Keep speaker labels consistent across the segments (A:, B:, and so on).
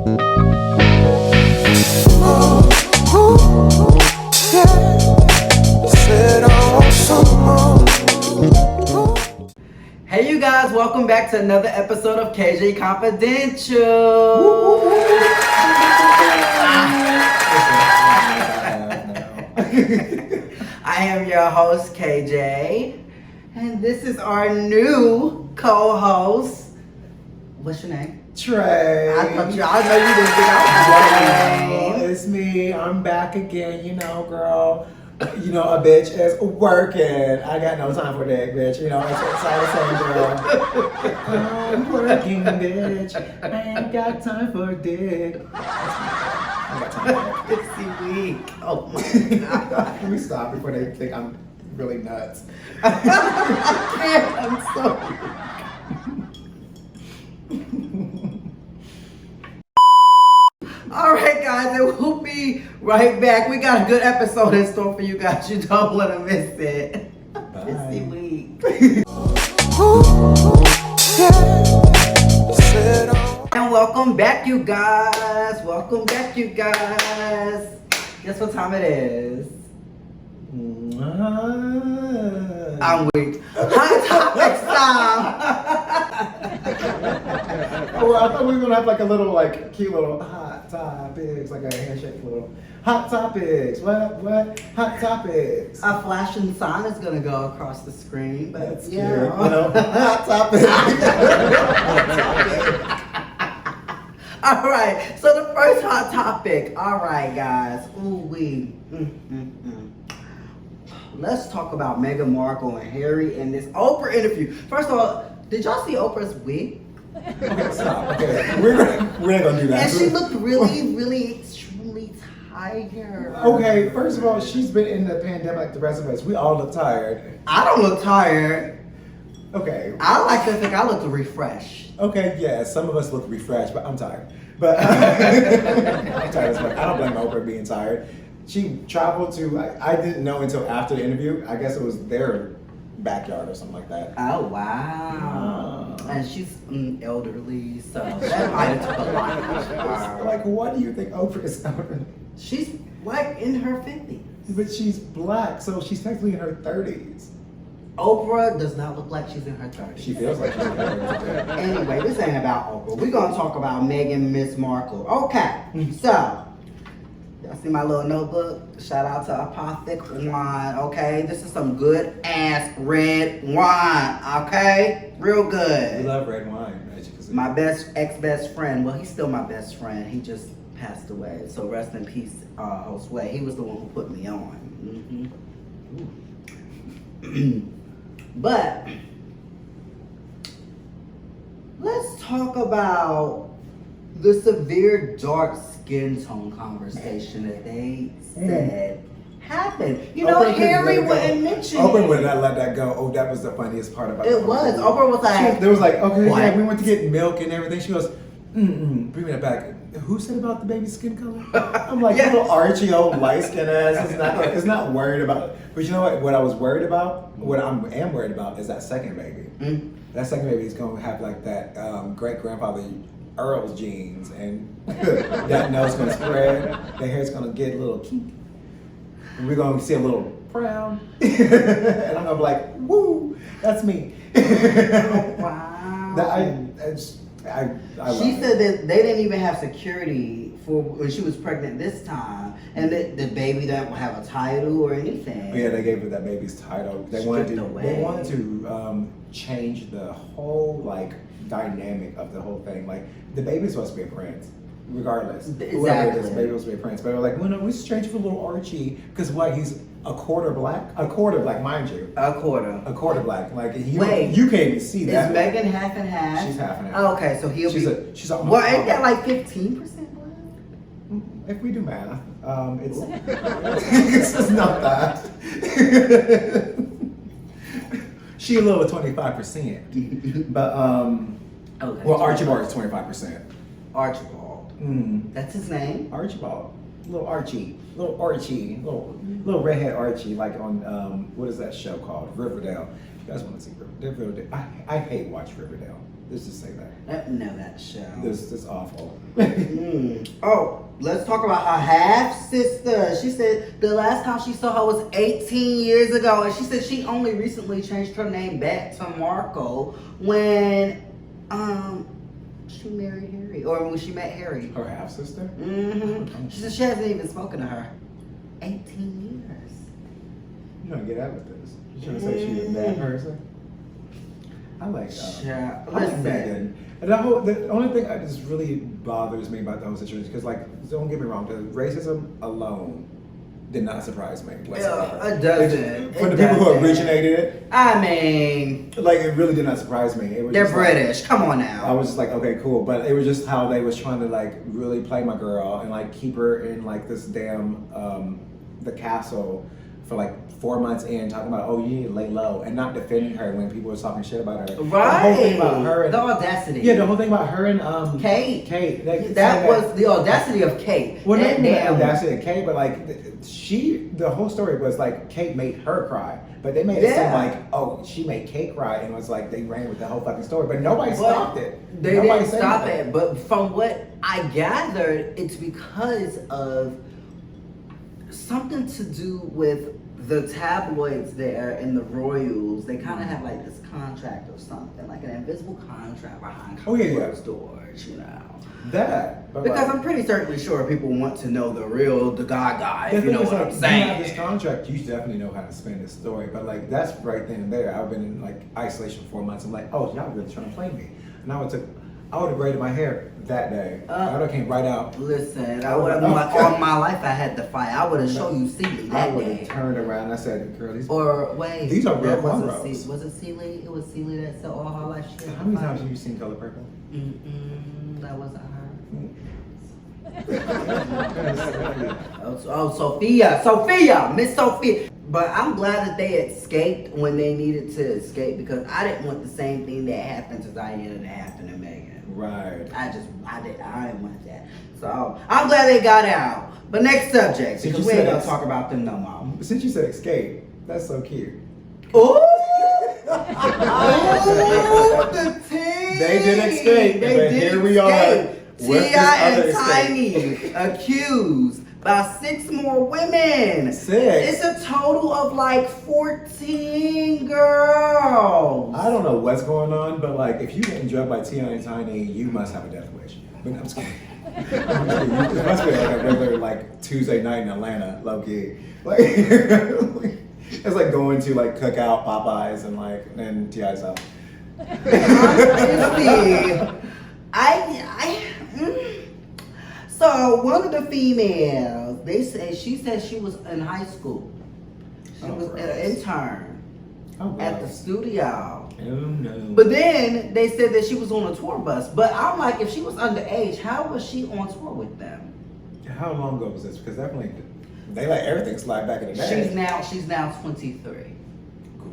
A: Hey you guys, welcome back to another episode of KjKonfidential. I am your host KJ, and this is our new co-host. What's your name?
B: Trey.
A: I know you didn't think I was your name.
B: It's me. I'm back again. You know, girl. You know, a bitch is working. I got no time for that, bitch. You know, it's the same girl. I'm working, bitch. I ain't got time for dick. I got time for
A: Pissy week. Oh my god.
B: Can we stop before they think I'm really nuts?
A: I'm sorry. All right, guys, and we'll be right back. We got a good episode in store for you guys. You don't want to miss it. Pissy week. And welcome back, you guys. Welcome back, you guys. Guess what time it is? I'm weak. Hot topics time.
B: Oh, I thought we were gonna have like a little, like, cute little hot topics, like a handshake little hot topics. What? Hot topics.
A: A flashing sign is gonna go across the screen, but
B: That's
A: yeah.
B: cute. You know, hot topics.
A: All right. So the first hot topic. All right, guys. Let's talk about Meghan Markle and Harry in this Oprah interview. First of all, did y'all see Oprah's wig?
B: Okay, stop. Okay, we're not gonna do that.
A: And she looked really, extremely tired.
B: Okay, first of all, she's been in the pandemic like the rest of us. We all look tired.
A: I don't look tired.
B: Okay.
A: I like to think I look refreshed.
B: Okay, yeah, some of us look refreshed, but I'm tired. But I'm tired as fuck. I don't blame Oprah for being tired. She traveled to, I didn't know until after the interview. I guess it was their backyard or something like that.
A: Oh, wow. And she's elderly, so that might have took a lot out of her.
B: Like, what do you think Oprah is elderly?
A: She's like in her 50s.
B: But she's black, so she's technically in her 30s.
A: Oprah does not look like she's in her 30s.
B: She feels like she's in her 30s.
A: Anyway, this ain't about Oprah. We're going to talk about Meghan Miss Markle. Okay, so, y'all see my little notebook? Shout out to Apothec Wine, okay? This is some good ass red wine, okay? Real
B: We
A: good.
B: love red wine, as you can see.
A: My ex-best friend, well, he's still my best friend. He just passed away. So rest in peace, Josue. He was the one who put me on. But let's talk about the severe dark skin tone conversation that they said happened. You know,
B: Oprah couldn't
A: Harry
B: let it go.
A: wouldn't mention
B: Oprah
A: it.
B: would not let that go. Oh, that was the funniest part about
A: It was. Oprah was like,
B: There was like, okay,
A: what?
B: yeah, we went to get milk and everything. She goes, bring me that back. Who said about the baby's skin color? I'm like,
A: Yeah.
B: little Archie, old light skin ass. It's not worried about. But you know what? What I was worried about, what I am worried about, is that second baby. That second baby is going to have like that great grandfather Earl's genes, and that nose going to spread. The hair's going to get a little kinky. And we're going to see a little brown. And I'm going to be like, woo, that's me.
A: wow.
B: I
A: She
B: love
A: said
B: it.
A: that they didn't even have security for when she was pregnant this time, and that the baby didn't have a title or anything.
B: Yeah, they gave her that baby's title. They
A: Stripped
B: wanted
A: away.
B: they wanted to change the whole like dynamic of the whole thing. Like the baby's supposed to be a prince, regardless. Whoever it is, the baby was supposed to be a prince. But they were like, well, no, we just change it for little Archie because what? He's a quarter black, mind you.
A: A quarter.
B: A quarter black. Like
A: Wait,
B: you can't even see
A: Is
B: that.
A: Megan half and half?
B: She's half and half.
A: Oh, okay, so he'll
B: She's
A: be.
B: she's a
A: Well, ain't that like 15% black?
B: If we do math, it's it's not that. She a little 25%, but
A: Okay.
B: well, Archibald is 25%.
A: Archibald. That's his name.
B: Archibald, little redhead Archie, like on what is that show called? Riverdale. You guys want to see Riverdale? I hate watch Riverdale. Let's just say that.
A: No, that show.
B: This is awful.
A: Oh, let's talk about her half sister. She said the last time she saw her was 18 years ago, and she said she only recently changed her name back to Marco when she married Harry, or when she met Harry.
B: Her half sister.
A: She said she hasn't even spoken to her. 18 years.
B: You don't get out with this. You trying to say she's a bad person? I like Megan. And the only thing that just really bothers me about the whole situation, because like, don't get me wrong, the racism alone did not surprise me whatsoever.
A: It doesn't.
B: For the people who originated it,
A: I mean,
B: like, it really did not surprise me. It was
A: they're
B: just
A: British.
B: Like,
A: come on now.
B: I was just like, okay, cool. But it was just how they was trying to like really play my girl and like keep her in like this damn the castle for like 4 months in, talking about, oh, you need to lay low, and not defending her when people were talking shit about her.
A: Right.
B: The whole thing about her and,
A: the audacity.
B: Yeah, the whole thing about her and
A: Kate.
B: That
A: was the audacity of Kate.
B: Well, not the audacity of Kate, but like the whole story was like Kate made her cry, but they made it seem like, oh, she made Kate cry, and it was like they ran with the whole fucking story, but nobody stopped it.
A: They didn't stop it. But from what I gathered, it's because of something to do with the tabloids there and the royals. They kind of have like this contract or something, like an invisible contract behind closed doors, you know.
B: That
A: because like, I'm pretty certainly sure people want to know the real the guy, if you know what I'm saying.
B: You have this contract, you definitely know how to spin this story, but like that's right then and there. I've been in like isolation for 4 months. I'm like, oh, y'all really trying to play me? And I would have braided my hair that day. I would have came right out.
A: Listen, I would have all my life I had to fight. I would have shown you Celie that day.
B: I would have turned around and I said, girl, these
A: these
B: are real cornrows.
A: Was it Celie? It was Celie that said all her life she had.
B: How many times have you seen Color Purple?
A: That wasn't her. Sophia, Miss Sophia. But I'm glad that they escaped when they needed to escape, because I didn't want the same thing that happened to Diana that happened to Megan.
B: Right.
A: I didn't want that. So I'm glad they got out. But next subject, because we ain't gonna talk about them no more.
B: Since you said escape, that's so cute.
A: Oh, the team.
B: They did escape, but here we are.
A: T.I. and Tiny accused by 6 more women.
B: 6.
A: It's a total of like 14 girls.
B: I don't know what's going on, but like if you getting drugged by T.I. and Tiny, you must have a death wish. But I'm just kidding. It must be like a regular like Tuesday night in Atlanta, low key. Like it's like going to like Cookout, Popeyes, and like and T.I.'s house.
A: So one of the females, she said she was in high school. She was an intern at the studio.
B: Oh no.
A: But then they said that she was on a tour bus. But I'm like, if she was underage, how was she on tour with them?
B: How long ago was this? Because definitely they let everything slide back in the day.
A: She's now 23.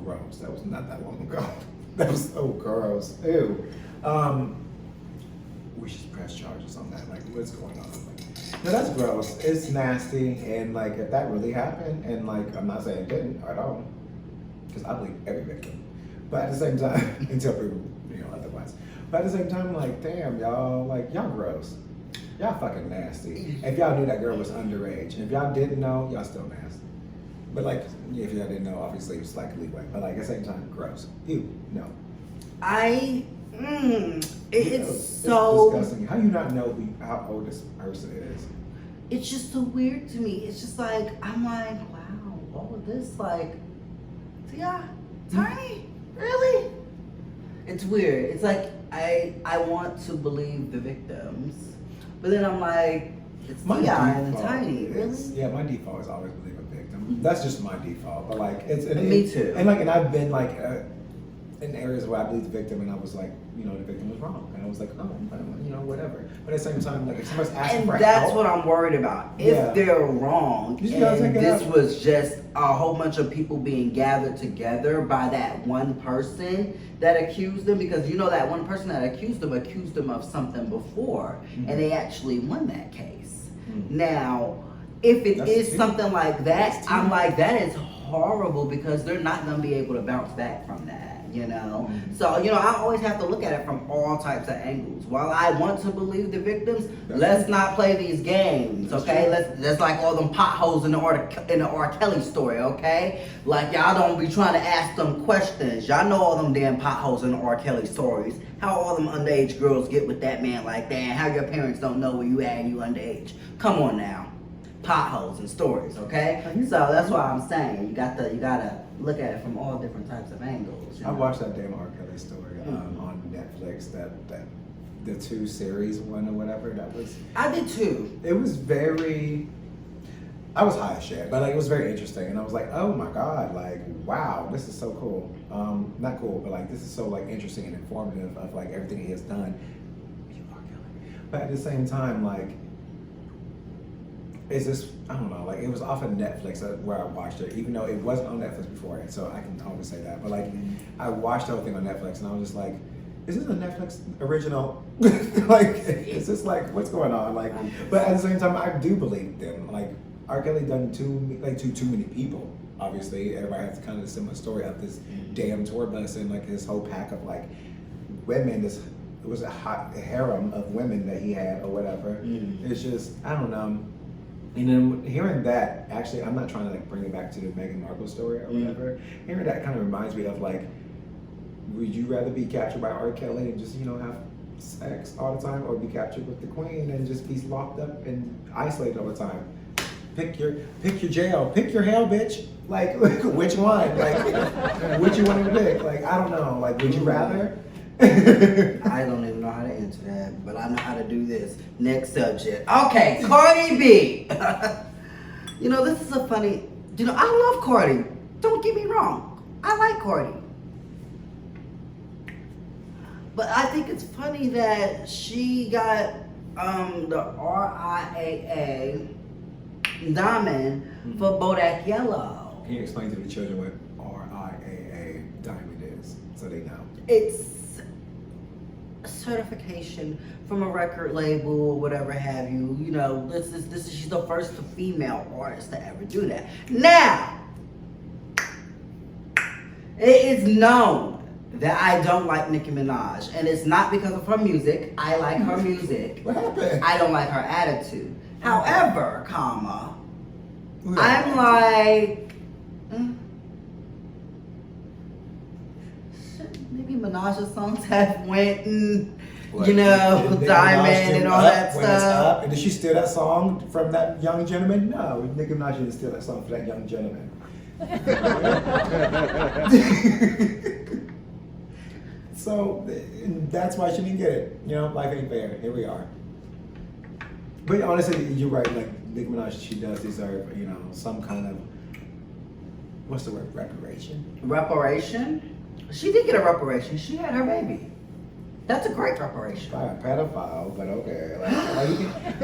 B: Gross. That was not that long ago. That was so gross. Ew. We should press charges on that. Like, what's going on? Like, no, that's gross. It's nasty, and like, if that really happened, and like, I'm not saying it didn't at all, because I believe every victim. But at the same time, until people, otherwise. But at the same time, like, damn, y'all, like, y'all gross. Y'all fucking nasty. If y'all knew that girl was underage, and if y'all didn't know, y'all still nasty. But like, if y'all didn't know, obviously it's like leeway. But like, at the same time, gross. Ew, no.
A: It's so
B: disgusting. How do you not know how old this person is?
A: It's just so weird to me. It's just like, I'm like, wow, all of this, like, T.I., Tiny, really? It's weird. It's like I want to believe the victims, but then I'm like, it's T.I. and Tiny, really?
B: Yeah, my default is always believe a victim. That's just my default. But like,
A: me too.
B: And I've been like in areas where I believe the victim, and I was like, the victim was wrong, and I was like, oh, whatever. But at the same time, like, if somebody's asking for help,
A: that's what I'm worried about. If they're wrong, and this was just a whole bunch of people being gathered together by that one person that accused them, because that one person that accused them of something before, and they actually won that case. Now, if it is something like that, I'm like, that is horrible, because they're not going to be able to bounce back from that. you know? So, you know, I always have to look at it from all types of angles. While I want to believe the victims, let's not play these games, okay? That's like all them potholes in the R. Kelly story, okay? Like, y'all don't be trying to ask them questions. Y'all know all them damn potholes in the R. Kelly stories. How all them underage girls get with that man like that, and how your parents don't know where you at and you underage. Come on now. Potholes and stories, okay? So that's why I'm saying you gotta look at it from all different types of angles.
B: I watched that damn R. Kelly story on Netflix. That the 2 series one or whatever. That was.
A: I did too.
B: It was very. I was high as shit, but like it was very interesting, and I was like, oh my god, like wow, this is so cool. Not cool, but like this is so like interesting and informative of like everything he has done. R. Kelly. But at the same time, like. It's just, I don't know, like it was off of Netflix where I watched it, even though it wasn't on Netflix before, so I can always say that. But like, I watched the whole thing on Netflix and I was just like, is this a Netflix original? Like, is this like, what's going on? Like, but at the same time, I do believe them. Like, R. Kelly done too many people. Obviously, everybody has kind of a similar story of this damn tour bus and like his whole pack of like women. It was a hot harem of women that he had or whatever. It's just, I don't know. And then hearing that, actually, I'm not trying to like bring it back to the Meghan Markle story or whatever. Hearing that kind of reminds me of like, would you rather be captured by R. Kelly and just, you know, have sex all the time, or be captured with the Queen and just be locked up and isolated all the time? Pick your jail, pick your hell, bitch. Like, which one? Like, which you want to pick? Like, I don't know. Like, would you rather?
A: I don't even know how to answer that, but I know how to do this. Next subject. Okay, Cardi B. You know, this is a funny. You know, I love Cardi. Don't get me wrong. I like Cardi. But I think it's funny that she got the RIAA diamond for Bodak Yellow.
B: Can you explain to the children what RIAA diamond is, so they know?
A: It's certification from a record label or whatever have you. You know, she's the first female artist to ever do that. Now, it is known that I don't like Nicki Minaj, and it's not because of her music. I like her music.
B: What happened?
A: I don't like her attitude. However, I'm like, maybe Minaj's songs have went and, you know, Diamond and all that
B: when it's
A: stuff.
B: up. And did she steal that song from that young gentleman? No, Nicki Minaj didn't steal that song from that young gentleman. So that's why she didn't get it. You know, life ain't fair. Here we are. But honestly, you're right. Like Nicki Minaj, she does deserve, you know, some kind of, what's the word? Reparation.
A: Reparation? She did get a reparation. She had her baby. That's a great reparation.
B: By a pedophile, but okay. Like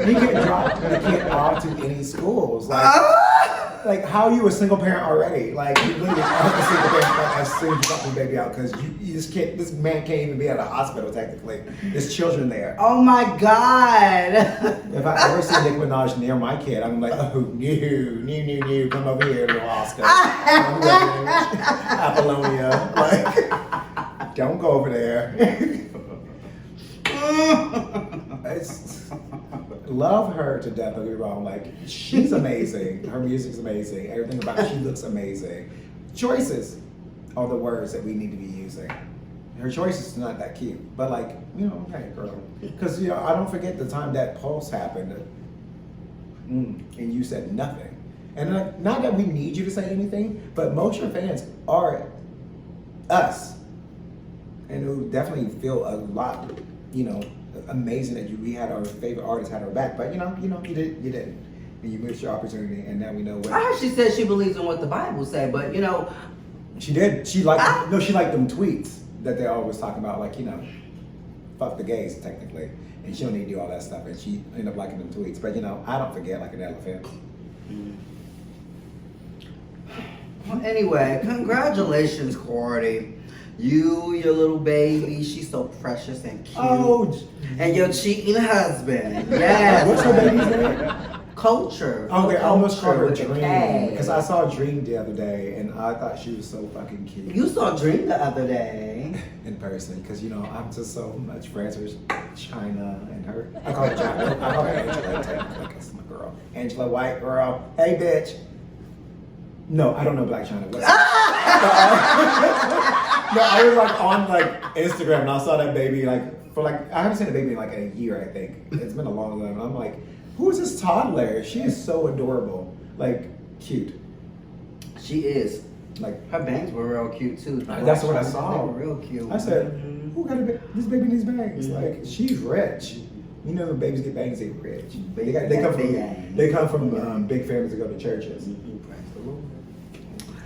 B: you can drop the kid off to any schools. Like how are you a single parent already? Like you literally are a single parent as soon as you drop your baby out, because you just can't. This man can't even be at a hospital technically. There's children there.
A: Oh my God.
B: If I ever see Nicki Minaj near my kid, I'm like, oh no, come over here, little Oscar. Apollonia, like, don't go over there. Love her to death, don't get me wrong. Like, she's amazing. Her music's amazing. Everything about her, she looks amazing. Choices are the words that we need to be using. Her choices are not that cute, but like, you know, hey girl. Because, you know, I don't forget the time that Pulse happened and you said nothing. And like, not that we need you to say anything, but most of your fans are us. And it would definitely feel a lot, you know, amazing that we had our favorite artist had our back, but you didn't, and you missed your opportunity, and now we know what.
A: I heard she said she believes in what the Bible say, but you know,
B: she did. She liked them tweets that they're always talking about, like, you know, fuck the gays technically, and she don't need to do all that stuff, and she ended up liking them tweets. But you know, I don't forget like an elephant.
A: Well, anyway, congratulations, Cardi. You, your little baby, she's so precious and cute.
B: Oh,
A: and your cheating husband. Yes.
B: What's her baby's name?
A: culture.
B: Okay, I almost called her
A: with a
B: Dream
A: K.
B: because I saw Dream the other day and I thought she was so fucking cute.
A: You saw Dream the other day.
B: In person, because you know I'm just so much friends with China and her. I call her China. I call her Angela. Technically, that's my girl. Angela, white girl. Hey, bitch. No, I don't know Black China. What's No, I was like on like Instagram and I saw that baby like for like I haven't seen a baby in like a year. I think it's been a long time. I'm like, who is this toddler? She is so adorable, like cute.
A: She is.
B: Like
A: Her bangs were real cute too.
B: that's what I saw.
A: They were real cute.
B: I said, who got this baby needs bangs?
A: Mhm.
B: Like she's rich. You know, when babies get bangs, they're rich.
A: Baby
B: They come from
A: bangs.
B: big families that go to churches.
A: Mhm, praise the Lord.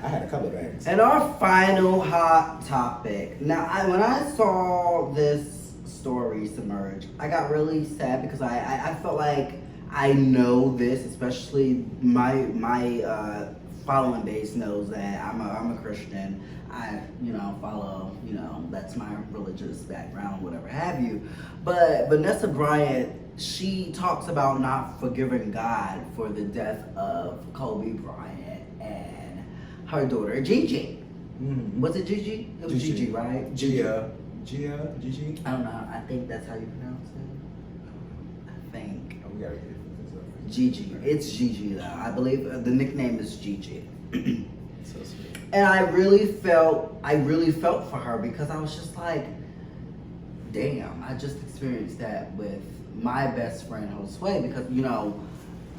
B: I had a couple of bangs.
A: And our final hot topic. Now, when I saw this story submerge, I got really sad because I felt like I know this, especially my following base knows that I'm a Christian. I follow, that's my religious background, whatever have you. But Vanessa Bryant, she talks about not forgiving God for the death of Kobe Bryant and her daughter Gigi.
B: Mm-hmm.
A: Was it Gigi? It was Gigi, right?
B: Gigi.
A: I
B: Oh,
A: don't know. I think that's how you pronounce it. I think.
B: we gotta get this up.
A: Gigi. It's Gigi though. I believe the nickname is Gigi.
B: So sweet.
A: And I really felt for her because I was just like, damn, I just experienced that with my best friend Josue because,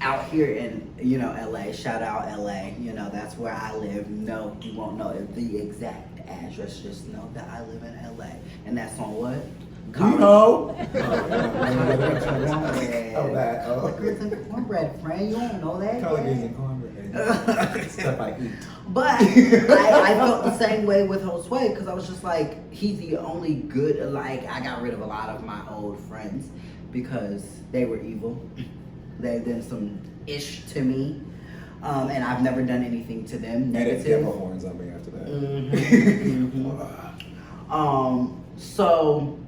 A: out here in, LA, shout out LA, that's where I live. No, you won't know the exact address, just know that I live in LA. And that's on what?
B: You know.
A: Oh,
B: that.
A: Collard greens and cornbread, friend. You don't know that.
B: Collard
A: yet?
B: greens and cornbread. Stuff I eat.
A: But I felt the same way with Josue because I was just like, he's the only good, I got rid of a lot of my old friends because they were evil. They've done some ish to me. And I've never done anything to them negative.
B: And devil horns on me after that.
A: So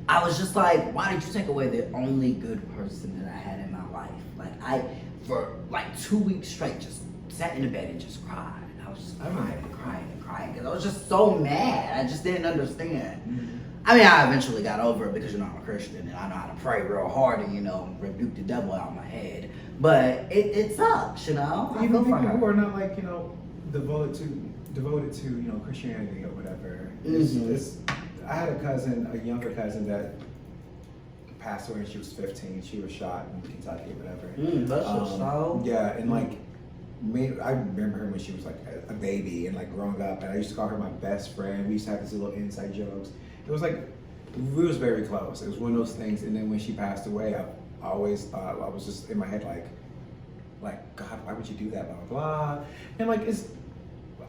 A: I was just like, why did you take away the only good person that I had in my life? Like for 2 weeks straight, just sat in the bed and just cried. I was just crying because I was just so mad. I just didn't understand.
B: Mm-hmm.
A: I mean, I eventually got over it because I'm a Christian and I know how to pray real hard and rebuke the devil out of my head. But it sucks, I
B: Even
A: feel
B: people
A: for her.
B: who are not devoted to Christianity or whatever. It's, I had a younger cousin that passed away when she was 15. She was shot in Kentucky or whatever.
A: That's so.
B: Yeah, and I remember her when she was like a baby and growing up, and I used to call her my best friend. We used to have these little inside jokes. It was like we was very close. It was one of those things. And then when she passed away, I always thought, I was just in my head like God, why would you do that? Blah blah blah. And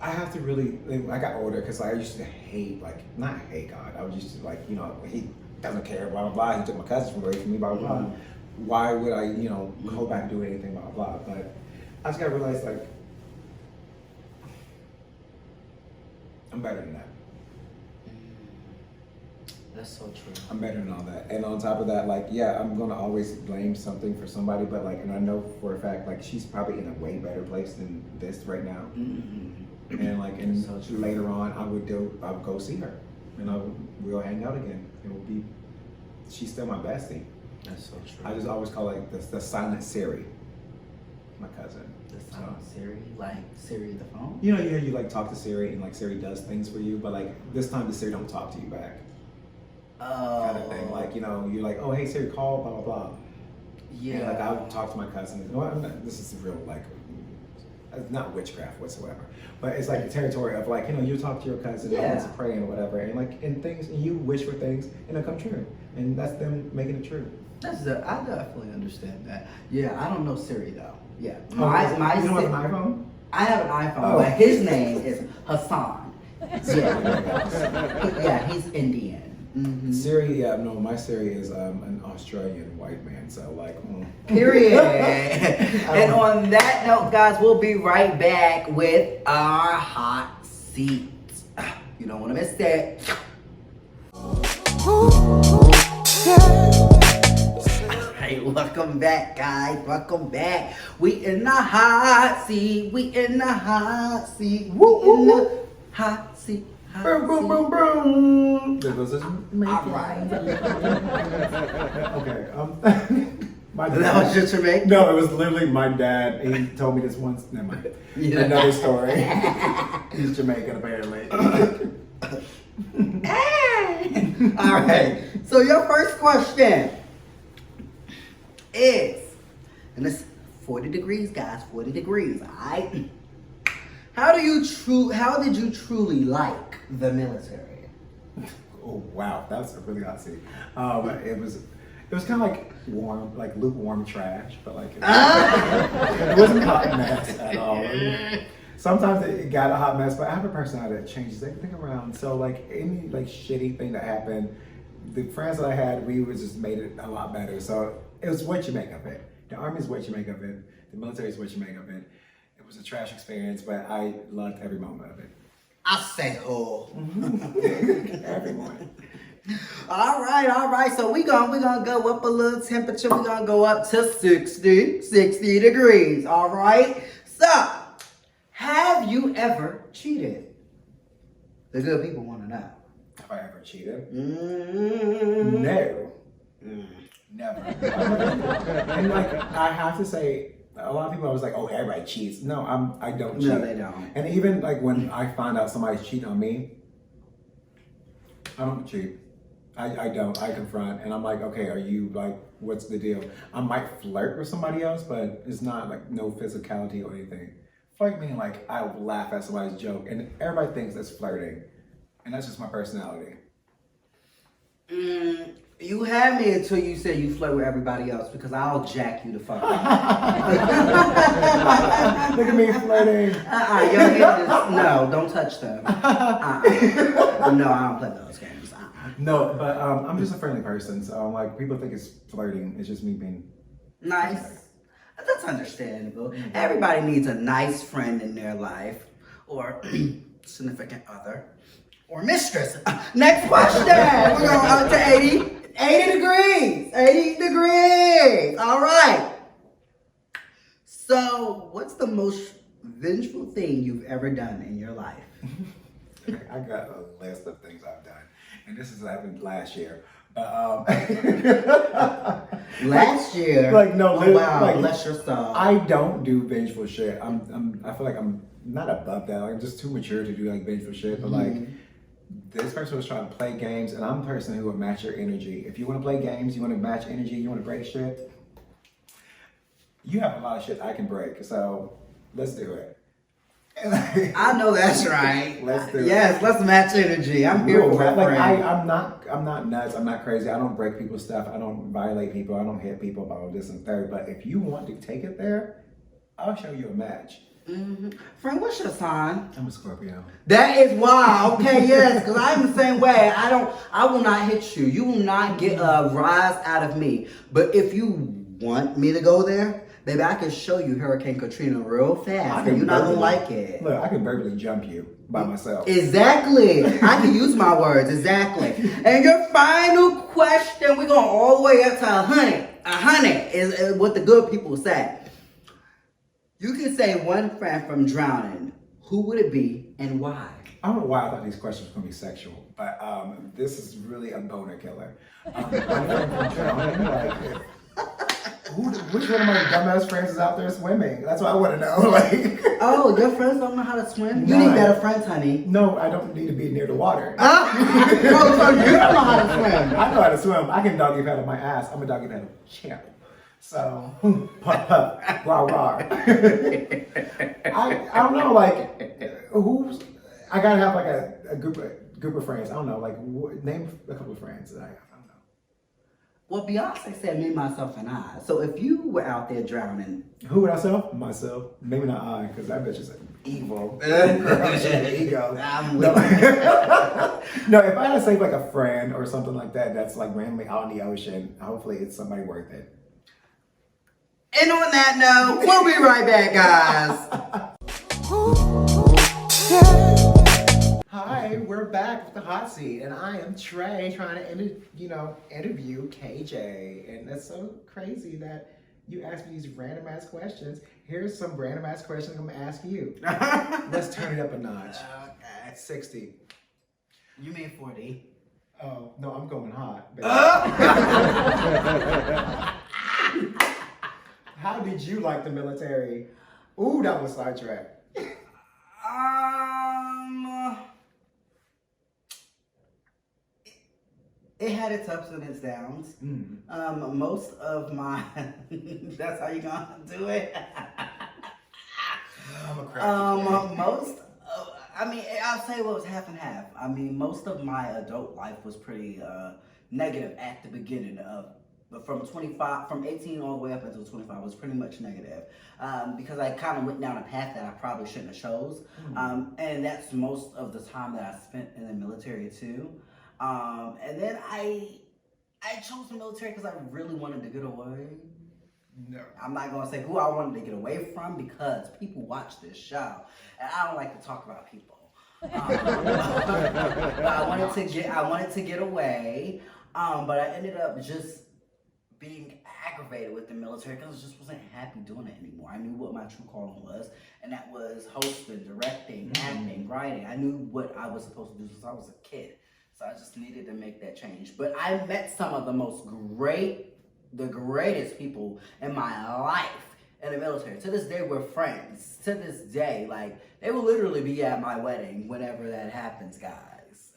B: I have to really. I got older because I used to hate not hate God. I was used to he doesn't care. Blah blah blah. He took my cousin away from me. Blah blah blah. Why would I go back and do anything? Blah blah. But I just gotta realize I'm better than that.
A: That's so true.
B: I'm better than all that. And on top of that, I'm gonna always blame something for somebody, but and I know for a fact, she's probably in a way better place than this right now.
A: Mm-hmm.
B: And
A: So true.
B: later on, I would go see her, and we'll hang out again. She's still my bestie.
A: That's so true.
B: I just always call the silent Siri, my cousin.
A: The silent Siri, like Siri the phone.
B: You talk to Siri and Siri does things for you, but this time the Siri don't talk to you back. Kind of thing. You're like, oh hey Siri, call blah blah blah.
A: Yeah.
B: And I'll talk to my cousin. This is real it's not witchcraft whatsoever, but it's the territory of you talk to your cousin,
A: Yeah.
B: pray and whatever, and things, and you wish for things and it'll come true, and that's them making it true.
A: I definitely understand that. Yeah, I don't know Siri though. Yeah.
B: You don't have an iPhone?
A: I have an iPhone,
B: Oh.
A: but his name is Hassan. Yeah, he's Indian. Mm-hmm.
B: Siri, my Siri is an Australian white man, so
A: Period. And on that note, guys, we'll be right back with our hot seat. You don't want to miss that. Alright, welcome back, guys. Welcome back. We in the hot seat. We in the hot seat. We in the hot seat.
B: Boom, boom, boom, boom. This was his
A: Alright.
B: Okay. My
A: That
B: dad.
A: was just Jamaican?
B: No, it was literally my dad. He told me this once. Never mind.
A: Yeah.
B: Another story. He's Jamaican apparently.
A: Alright. So your first question is, and it's 40 degrees, guys. 40 degrees. Alright. How did you truly like the military?
B: Oh wow, that's a really hot seat. It was kind of like warm, like lukewarm trash, but like it wasn't a hot mess at all. Sometimes it got a hot mess, but I have a personality that changes everything around. So like any like shitty thing that happened, the friends that I had, we was just made it a lot better. So it was what you make of it. The army is what you make of it. The military is what you make of it. It was a trash experience, but I loved every moment of it.
A: I say, oh.
B: Everyone.
A: All right. So we gonna go up a little temperature. We're gonna go up to 60 degrees. All right. So, have you ever cheated? The good people want to know.
B: Have I ever cheated?
A: Mm-hmm.
B: No. Never. And like I have to say, a lot of people I was like, oh, everybody cheats. No, I don't cheat.
A: No, they don't.
B: And even like when I find out somebody's cheating on me, I don't cheat. I don't. I confront, and I'm like, okay, are you like, what's the deal? I might flirt with somebody else, but it's not like no physicality or anything. Flirt meaning like I will laugh at somebody's joke, and everybody thinks that's flirting, and that's just my personality.
A: You had me until you said you flirt with everybody else, because I'll jack you the fuck up.
B: Look at me flirting.
A: Your hand is, no, don't touch them. No, I don't play those games.
B: No, but I'm just a friendly person, so I'm like, people think it's flirting. It's just me being
A: nice. That's understandable. Everybody needs a nice friend in their life, or significant other, or mistress. Next question. We're going up to 80 degrees. 80 degrees. All right. So, what's the most vengeful thing you've ever done in your life?
B: I got a list of things I've done, and this has happened last year. But
A: last year,
B: like no,
A: oh, wow,
B: like,
A: bless your soul.
B: I don't do vengeful shit. I feel like I'm not above that. Like I'm just too mature to do like vengeful shit. But like this person was trying to play games, and I'm a person who will match your energy. If you want to play games, you want to match energy, you want to break shit. You have a lot of shit I can break, so let's do it.
A: I know that's right.
B: Let's do it.
A: Yes, let's match energy. I'm here for it.
B: Like I'm not nuts. I'm not crazy. I don't break people's stuff. I don't violate people. I don't hit people about this and third. But if you want to take it there, I'll show you a match.
A: Friend, what's your sign?
B: I'm a Scorpio.
A: That is why. Okay, yes, because I'm the same way. I will not hit you. You will not get a rise out of me. But if you want me to go there, baby, I can show you Hurricane Katrina real fast, and you're not gonna like it.
B: Look, I can verbally jump you by myself.
A: Exactly. I can use my words. Exactly. And your final question, we're going all the way up to 100. 100 is what the good people say. You can say one friend from drowning. Who would it be and why?
B: I don't know why I thought these questions were gonna be sexual, but this is really a boner killer. One friend from drowning, like. Which one of my dumbass friends is out there swimming? That's what I want to know. Like,
A: oh, your friends don't know how to swim? You
B: No.
A: need better friends, honey.
B: No, I don't need to be near the water.
A: So you don't know how to swim.
B: I know how to swim. I can doggy paddle my ass. I'm a doggy paddle champ. So, puff, puff, rah, rah. I don't know, like, I gotta have like a group of friends. I don't know, like, name a couple of friends that I don't know.
A: Well, Beyonce said me, myself, and I. So if you were out there drowning.
B: Who would I say? Myself. Maybe not I, because that bitch is evil. Girl, she has ego.
A: I'm
B: No.
A: with you.
B: No, if I had to say like a friend or something like that, that's like randomly out in the ocean, hopefully it's somebody worth it.
A: And on that note, we'll be right back, guys.
B: Hi, we're we're back with the hot seat, and I am Trey trying to interview KJ, and that's so crazy that you asked me these random ass questions. Here's some random ass questions I'm gonna ask you. Let's turn it up a notch.
A: Okay.
B: 60.
A: You mean 40?
B: Oh no, I'm going hot. Baby. How did you like the military? Ooh, that was sidetracked.
A: It had its ups and its downs. Most of my, that's how you gonna do it?
B: I'm a crack.
A: I'll say what was half and half. I mean, most of my adult life was pretty negative at the beginning but from 18 all the way up until 25 was pretty much negative because I kind of went down a path that I probably shouldn't have chose. And that's most of the time that I spent in the military too. And then I chose the military because I really wanted to get away. No. I'm not going to say who I wanted to get away from because people watch this show. And I don't like to talk about people. But I wanted to get away. But I ended up just being aggravated with the military because I just wasn't happy doing it anymore. I knew what my true calling was, and that was hosting, directing, acting, writing. I knew what I was supposed to do since I was a kid. So I just needed to make that change. But I met some of the greatest people in my life in the military. To this day, we're friends. To this day, they will literally be at my wedding whenever that happens, guys.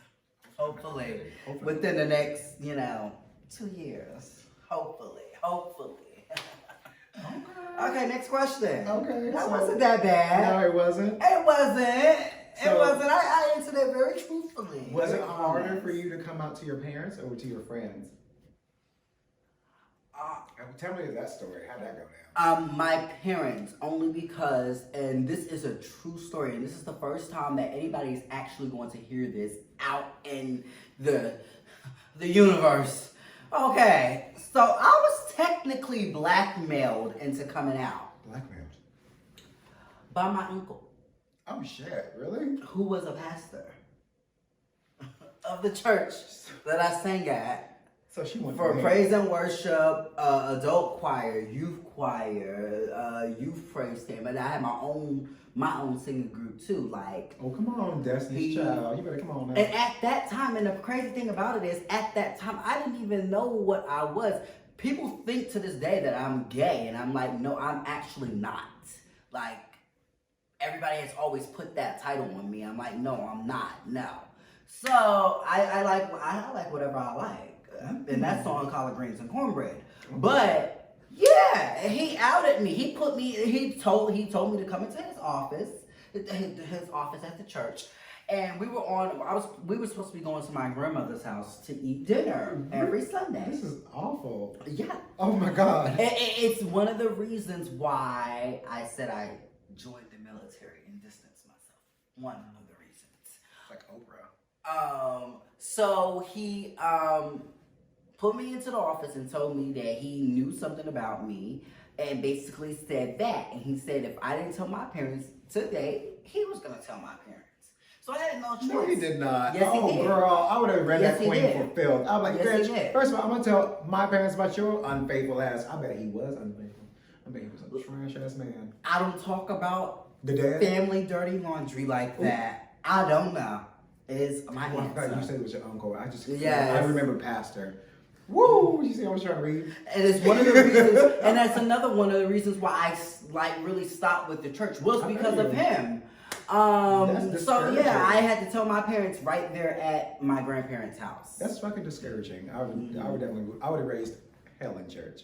A: Hopefully. Within the next, 2 years. Hopefully. Okay, next question.
B: Okay.
A: That wasn't that bad.
B: No, it wasn't.
A: It wasn't. I answered it very truthfully.
B: Was it harder for you to come out to your parents or to your friends? Tell me that story. How'd that go down?
A: My parents, only because, and this is a true story, and this is the first time that anybody is actually going to hear this out in the universe. Okay, so I was technically blackmailed into coming out.
B: Blackmailed?
A: By my uncle.
B: Oh shit, really?
A: Who was a pastor of the church that I sang at.
B: So she went
A: for praise and worship, adult choir, youth praise team, and I had my own singing group too.
B: Oh come on, Destiny's Child, you better come on now.
A: And at that time, and the crazy thing about it is, at that time, I didn't even know what I was. People think to this day that I'm gay, and I'm like, no, I'm actually not. Everybody has always put that title on me. I'm like, no, I'm not. No. So I like whatever I like. And that song, Collard Greens and Cornbread. But yeah, he outed me. He told me to come into his office at the church. And we were supposed to be going to my grandmother's house to eat dinner every Sunday.
B: This is awful.
A: Yeah.
B: Oh my God.
A: It's one of the reasons why I said I joined the military and distanced myself. One of the reasons.
B: Like Oprah.
A: So he put me into the office and told me that he knew something about me and basically said that. And he said if I didn't tell my parents today, he was going to tell my parents. So I had no choice.
B: No, he did not.
A: Yes, he did.
B: Girl, I would have read
A: Yes,
B: that queen fulfilled. I was like,
A: yes,
B: bitch, first of all, I'm going to tell my parents about your unfaithful ass. I bet he was unfaithful. I bet he was a trash ass man.
A: I don't talk about
B: the dad?
A: Family dirty laundry like that. I don't know. Is my answer.
B: You said it was your uncle. I
A: Yes.
B: remember pastor. Woo! You see, I was trying to read.
A: And it's one of the reasons, and that's another one of the reasons why I really stopped with the church was because of him. So yeah, I had to tell my parents right there at my grandparents' house.
B: That's fucking discouraging. I would have raised hell in church.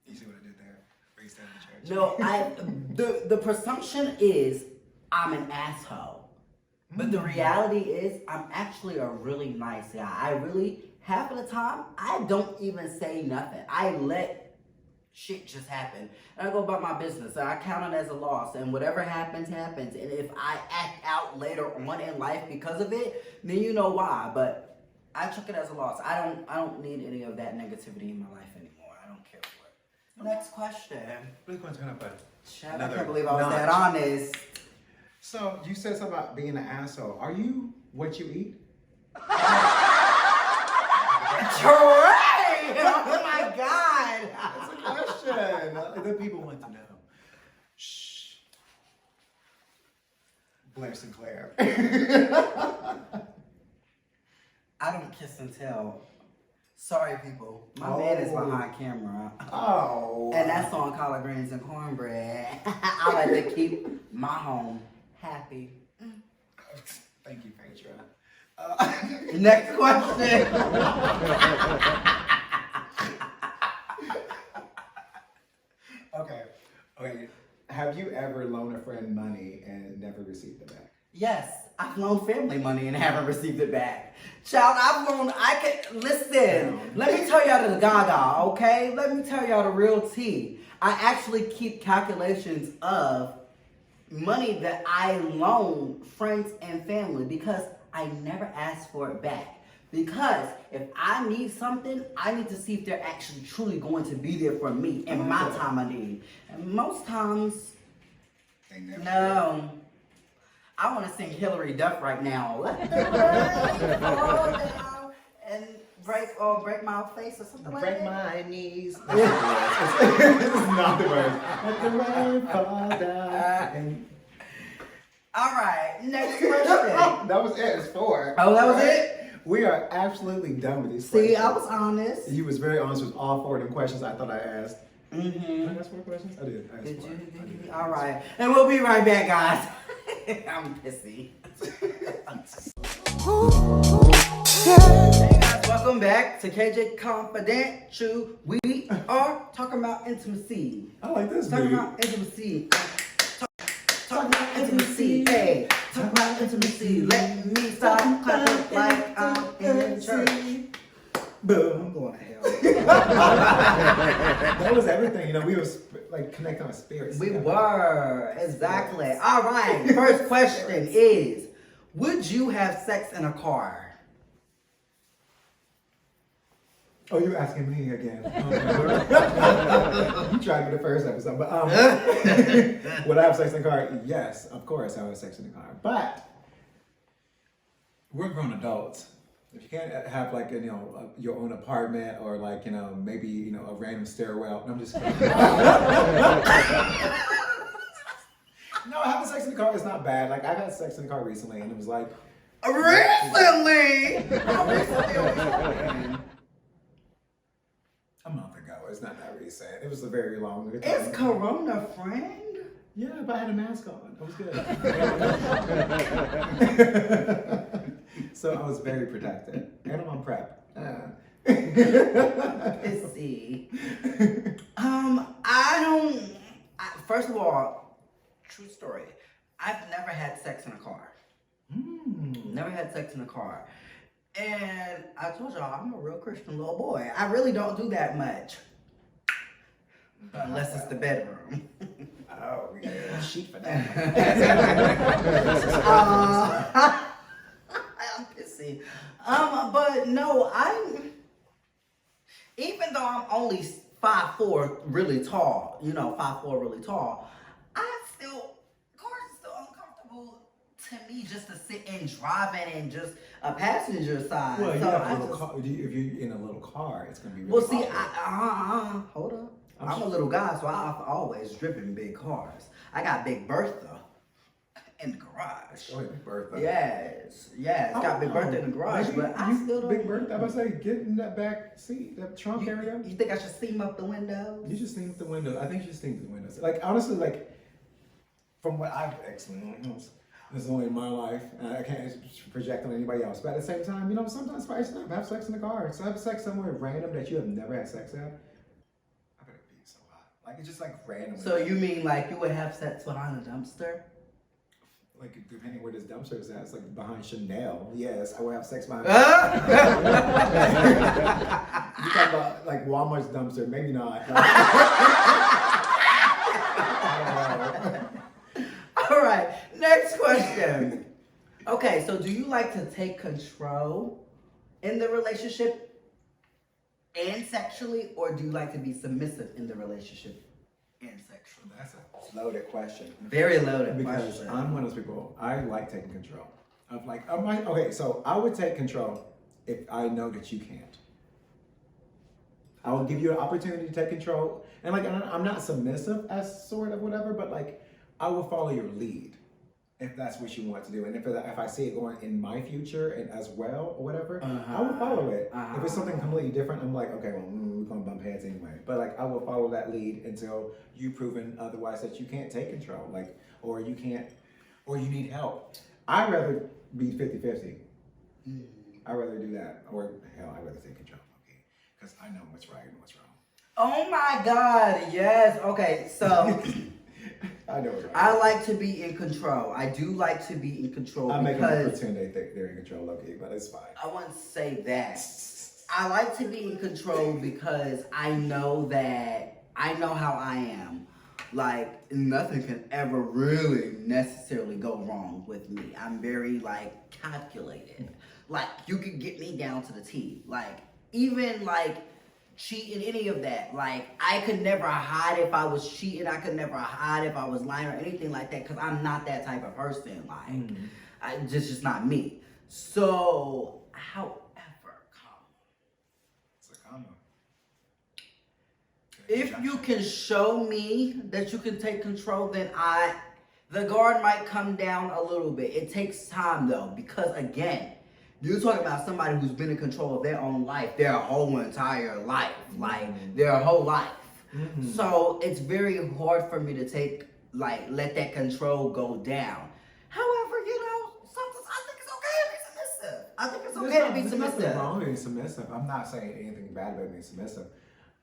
B: You see what I did there? Raised hell in church.
A: No, the presumption is I'm an asshole. But the reality is I'm actually a really nice guy. Half of the time, I don't even say nothing. I let shit just happen. And I go about my business. And I count it as a loss. And whatever happens, happens. And if I act out later on in life because of it, then you know why. But I took it as a loss. I don't need any of that negativity in my life anymore. I don't care for it. Next question.
B: We're going to turn up
A: I can't believe I was that honest.
B: So you said something about being an asshole. Are you what you eat?
A: Trey! Oh my God!
B: That's a question. The people want to know. Shh. Blair Sinclair.
A: I don't kiss and tell. Sorry, people. My man is behind camera.
B: Oh.
A: And that's on collard greens and cornbread. I like to keep my home happy.
B: Thank you, Petra.
A: Next question.
B: Okay. Have you ever loaned a friend money and never received it back?
A: Yes, I've loaned family money and haven't received it back. Child, listen, let me tell y'all the gaga, okay? Let me tell y'all the real tea. I actually keep calculations of money that I loan friends and family because I never ask for it back. Because if I need something, I need to see if they're actually truly going to be there for me in my time of need. And most times, no. I want to sing Hillary Duff right now. Let the rain fall down and break my face or something like that.
B: Break my knees. This is not the word. Let the rain fall down.
A: All right, next question.
B: That was it. It's 4.
A: Oh, that was it?
B: We are absolutely done with these
A: See,
B: questions.
A: I was honest.
B: You was very honest with all 4 of them questions I thought I asked.
A: Mm-hmm.
B: Did I ask 4 questions? I did. I asked
A: Did
B: 4.
A: you? All right. And we'll be right back, guys. I'm pissy. Hey guys, welcome back to KjKonfidential. We are talking about intimacy.
B: I like this,
A: Talking
B: dude.
A: about intimacy. Talking about intimacy. Hey, talking about intimacy. Let me start clapping like I'm in church.
B: Boom.
A: I'm going to hell.
B: That was everything. You know, we were like connecting our spirits.
A: We
B: together.
A: were, exactly. All right, first question is, would you have sex in a car?
B: Oh, you're asking me again. You tried me the first episode, but would I have sex in the car? Yes, of course I would have sex in the car. But we're grown adults. If you can't have like your own apartment or like maybe a random stairwell. No, I'm just kidding. No, having sex in the car is not bad. Like I had sex in the car recently, and it was like
A: Recently?
B: a month ago. It's not that recent. It was a very long.
A: Is Corona friend?
B: Yeah, but I had a mask on. I was good. So I was very protected. And I'm on prep.
A: Pissy. First of all, true story. I've never had sex in a car. Never had sex in a car. And I told y'all, I'm a real Christian little boy. I really don't do that much. Unless it's the bedroom.
B: Oh, yeah. Sheet for that.
A: I'm pissy. But no, even though I'm only 5'4", really tall, 5'4", really tall, cars are still uncomfortable to me just to sit and driving and just a passenger side.
B: Well,
A: So
B: if you're in a little car, it's gonna be really
A: well, see,
B: awkward.
A: hold up. I'm a little guy, so I've always driven big cars. I got Big Bertha in the garage.
B: Oh, Big Bertha.
A: Yes, got Big Bertha in the garage,
B: Maybe
A: but I still don't.
B: Big Bertha, I was about to say, get in that back seat, that trunk area.
A: You think I should steam up the windows?
B: You just steam the windows. I think you should steam the windows. Like honestly, like from what I've experienced, this is only my life, and I can't project on anybody else. But at the same time, sometimes spice it up. Have sex in the car. So have sex somewhere random that you have never had sex at. I better be so hot. Like it's just like random.
A: So you mean like you would have sex behind a dumpster?
B: Like depending where this dumpster is at, it's like behind Chanel. Yes, I would have sex behind. You talking about like Walmart's dumpster? Maybe not. I don't know.
A: All right, next question. Okay, so do you like to take control in the relationship and sexually, or do you like to be submissive in the relationship? in sexual?
B: That's a loaded question.
A: Very loaded
B: Because
A: question.
B: I'm one of those people, I like taking control. I'm like, okay, so I would take control if I know that you can't. I will give you an opportunity to take control. And like, I'm not submissive as sort of whatever, but like, I will follow your lead if that's what you want to do. And if I see it going in my future and as well or whatever, I will follow it. If it's something completely different, I'm like, okay, well, we're gonna bump heads anyway. But like, I will follow that lead until you've proven otherwise that you can't take control, like, or you can't, or you need help. I'd rather be 50-50. I'd rather do that, or hell, I'd rather take control, okay? Because I know what's right and what's wrong.
A: Oh my God, yes. Okay, so
B: I know what's right.
A: I like to be in control. I do like to be in control
B: I'm making them
A: because
B: pretend they think they're in control, okay, but it's fine.
A: I wouldn't say that. I like to be in control because I know how I am. Like, nothing can ever really necessarily go wrong with me. I'm very, like, calculated. Like, you could get me down to the T. Like, even, like, cheating, any of that. Like, I could never hide if I was cheating. I could never hide if I was lying or anything like that because I'm not that type of person. Like, just not me. So, however,
B: It's a combo.
A: if you can show me that you can take control, then the guard might come down a little bit. It takes time though, because again, you're talking about somebody who's been in control of their own life, their whole entire life, like their whole life. So it's very hard for me to let that control go down. However, sometimes I think it's okay to be submissive. I think it's okay to be submissive.
B: There's nothing wrong with being submissive. I'm not saying anything bad about being submissive.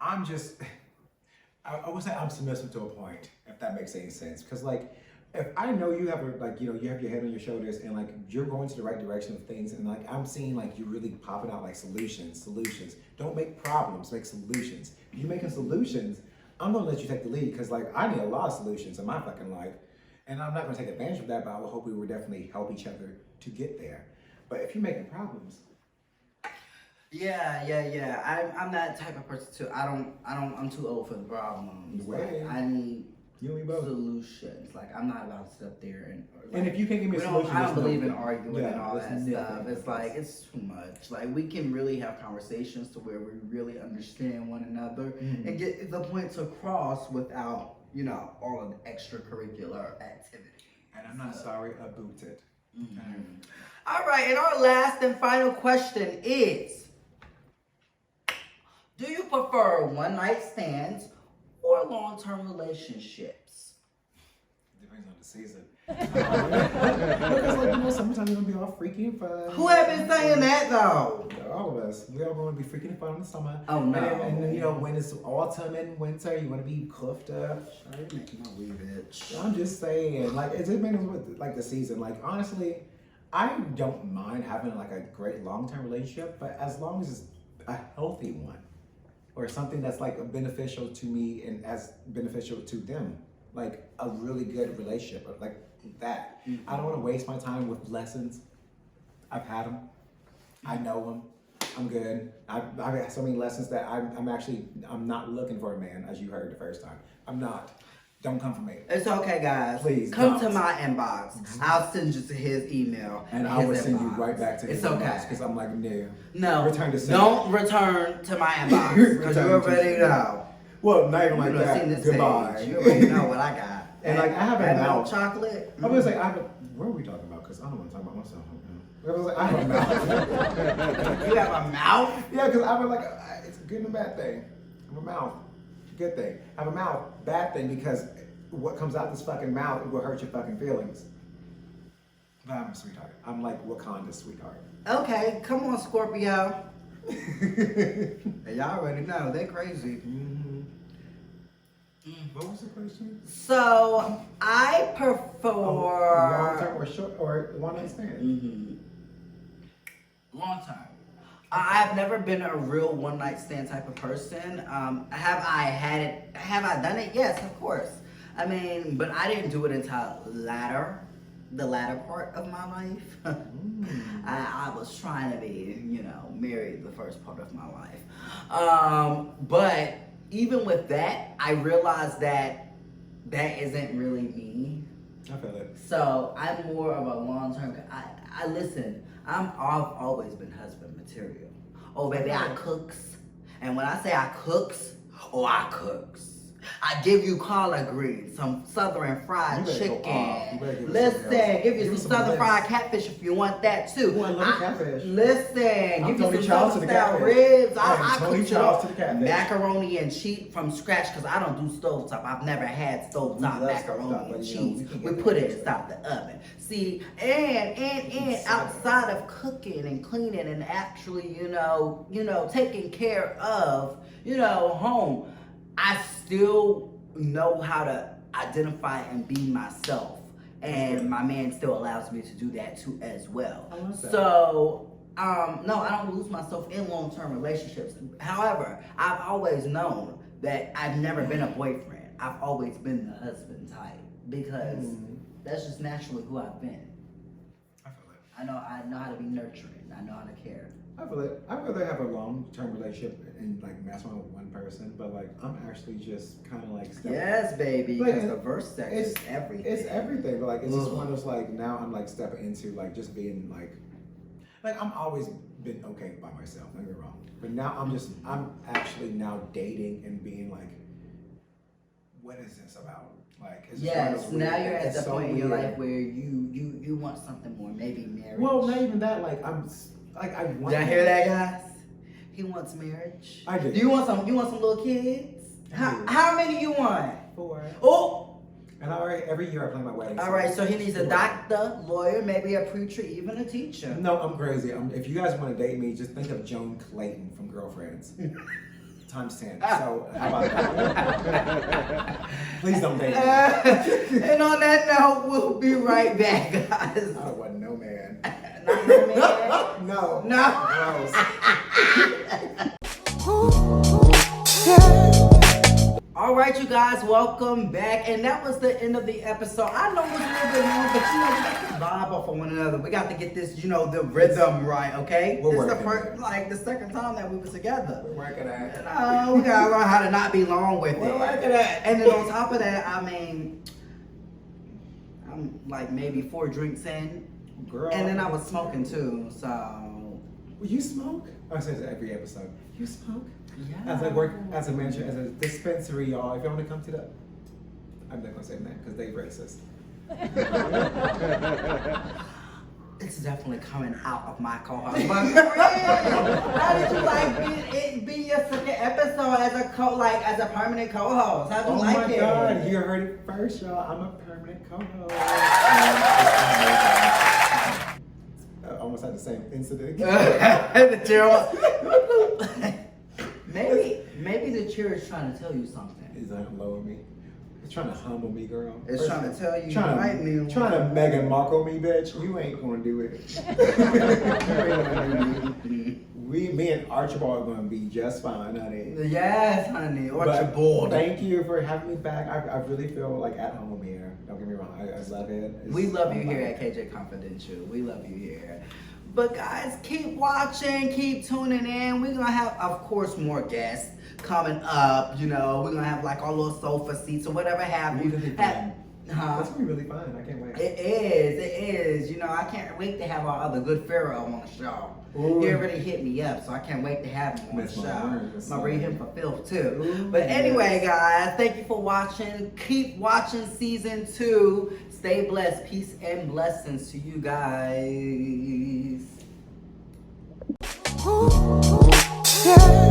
B: I'm just, I would say I'm submissive to a point, if that makes any sense. Because like, if I know you have you have your head on your shoulders and like you're going to the right direction of things, and like I'm seeing like you're really popping out like solutions. Don't make problems, make solutions. If you're making solutions, I'm gonna let you take the lead because like I need a lot of solutions in my fucking life, and I'm not gonna take advantage of that. But I will hope we will definitely help each other to get there. But if you're making problems.
A: Yeah. I'm that type of person too. I'm too old for the problems. Like, I need solutions. Like, I'm not about to sit up there
B: and if you can't give me a solution,
A: I don't believe in arguing and all that
B: nothing.
A: stuff. It's like, it's too much. Like, we can really have conversations to where we really understand one another and get the points across without, all of the extracurricular activity.
B: And I'm not sorry about it.
A: All right, and our last and final question is, do you prefer one-night stands or long-term relationships?
B: Depends on the season. Because like, sometimes you're gonna be all freaky and fun.
A: Who have been saying that though?
B: All of us. We all gonna be freaking and fun in the summer.
A: Oh no.
B: And then, when it's autumn and winter, you wanna be cuffed up. I'm just saying, like, it depends with like the season. Like, honestly, I don't mind having like a great long-term relationship, but as long as it's a healthy one. Or something that's like beneficial to me and as beneficial to them. Like a really good relationship, like that. I don't want to waste my time with lessons. I've had them. I know them. I'm good. I've had so many lessons that I'm not looking for a man, as you heard the first time. I'm not. Don't come for me.
A: It's okay, guys.
B: Please
A: come to my inbox. I'll send you to his email.
B: And I will send you right back to his
A: inbox. It's okay.
B: Because I'm like,
A: no.
B: Return to
A: sender. Don't return to my inbox. Because you already know.
B: Well, not even like that. Goodbye.
A: You already know what I got.
B: And like, I have a mouth.
A: Chocolate.
B: I was like, what are we talking about? Because I don't want to talk about myself. I was like, I have a mouth.
A: You have a mouth?
B: Yeah, because I was like, it's a good and a bad thing. I have a mouth. Good thing. I have a mouth. Bad thing because what comes out this fucking mouth will hurt your fucking feelings. But I'm a sweetheart. I'm like Wakanda's sweetheart.
A: Okay, come on, Scorpio. Y'all already know, they crazy.
B: What was the question?
A: So, I prefer...
B: long-term or short or one-night stand?
A: Long-term. I've never been a real one-night stand type of person. Have I done it? Yes, of course. I mean, but I didn't do it until the latter part of my life. I was trying to be, married the first part of my life. But even with that, I realized that that isn't really me.
B: I feel it.
A: So I'm more of a long-term. I listen. I've always been husband material. Oh baby, I cooks, and when I say I cooks, I cooks. I give you collard greens, some southern fried chicken. Listen, give you some southern fried catfish if you want that too.
B: Ooh, I love catfish.
A: Listen, give you
B: Tony
A: some
B: Charles to
A: southern
B: the
A: style
B: catfish.
A: ribs.
B: I am
A: I
B: Tony
A: cook
B: Charles to the catfish.
A: macaroni and cheese from scratch because I don't do stovetop. I've never had stovetop
B: love
A: macaroni
B: stovetop, but
A: and
B: you know,
A: cheese.
B: we can
A: We
B: get
A: put
B: that
A: it inside the oven. See, and outside of cooking and cleaning and actually, taking care of, home, I still know how to identify and be myself. And my man still allows me to do that too as well.
B: I love that.
A: So, no, I don't lose myself in long-term relationships. However, I've always known that I've never been a boyfriend. I've always been the husband type because that's just naturally who I've been.
B: I feel it.
A: I know how to be nurturing. I know how to care.
B: I feel it. I'd rather have a long-term relationship and like mess around with one person, but like I'm actually just kind of like
A: Yes, baby.
B: Like,
A: Because the first sex is everything.
B: It's everything, but like it's just one of those like now I'm like stepping into like just being like I'm always been okay by myself. Don't get me wrong, but now I'm actually now dating and being like, what is this about? Like, it's just one of
A: Yes,
B: those
A: now
B: weird-
A: you're at
B: it's
A: the
B: so
A: point in your
B: weird.
A: life where you want something more, maybe marriage.
B: Well, not even that. Like I want.
A: Did I hear that, guys? He wants marriage.
B: I do.
A: Do you want some little kids?
B: I
A: How,
B: do.
A: how many you want?
B: 4.
A: Oh,
B: And every year I plan my wedding.
A: all right. So he needs a doctor, lawyer, maybe a preacher, even a teacher.
B: No, I'm crazy. If you guys want to date me, just think of Joan Clayton from Girlfriends. Times 10. So how about that? Please don't date me.
A: And on that note, we'll be right back, guys.
B: I don't want no man.
A: Not your man.
B: No.
A: No.
B: Gross.
A: All right, you guys, welcome back. And that was the end of the episode. I know it was a little bit long, but we got to vibe off of one another. We got to get this, the rhythm right, okay?
B: We're
A: This is the
B: working
A: first,
B: it.
A: like the second time that we were together.
B: We're working at it.
A: We gotta learn how to not be long with
B: We're
A: it.
B: working at it.
A: And then on top of that, I'm like maybe 4 drinks in,
B: Girl.
A: and then I was smoking too. So
B: Will you smoke? I say this every episode. You smoke?
A: yeah.
B: As I work as a manager as a dispensary, y'all. If you want to come to the, I'm not gonna say that because they racist.
A: It's definitely coming out of my co-host. But how did you like it be your second episode as a permanent co-host? How'd you
B: Oh
A: like
B: my
A: it?
B: God, you heard it first, y'all. I'm a permanent co-host. I almost had the same incident.
A: The chair. Maybe the chair is trying to tell you something.
B: It's like lower me. It's trying to humble me, girl.
A: It's trying to tell you,
B: trying
A: right, man.
B: Trying to Meghan Markle me, bitch. You ain't gonna do it. Me and Archibald are gonna be just fine, honey.
A: Yes, honey.
B: But
A: Archibald.
B: thank you for having me back. I really feel like at home here. Don't get me wrong. I love it.
A: We love you here at KjKonfidential. We love you here. But guys, keep watching, keep tuning in. We're gonna have, of course, more guests coming up. We're gonna have like our little sofa seats or whatever have you.
B: It's gonna
A: Huh?
B: be really fun. I can't wait.
A: It is. I can't wait to have our other good Pharaoh on the show.
B: Ooh.
A: He already hit me up, so I can't wait to have him on the
B: That's my
A: show.
B: word. That's
A: I'm gonna
B: my
A: bring
B: word.
A: him for filth too.
B: Ooh,
A: But anyway,
B: yes.
A: guys, thank you for watching. Keep watching season 2. Stay blessed. Peace and blessings to you guys.
B: Yeah.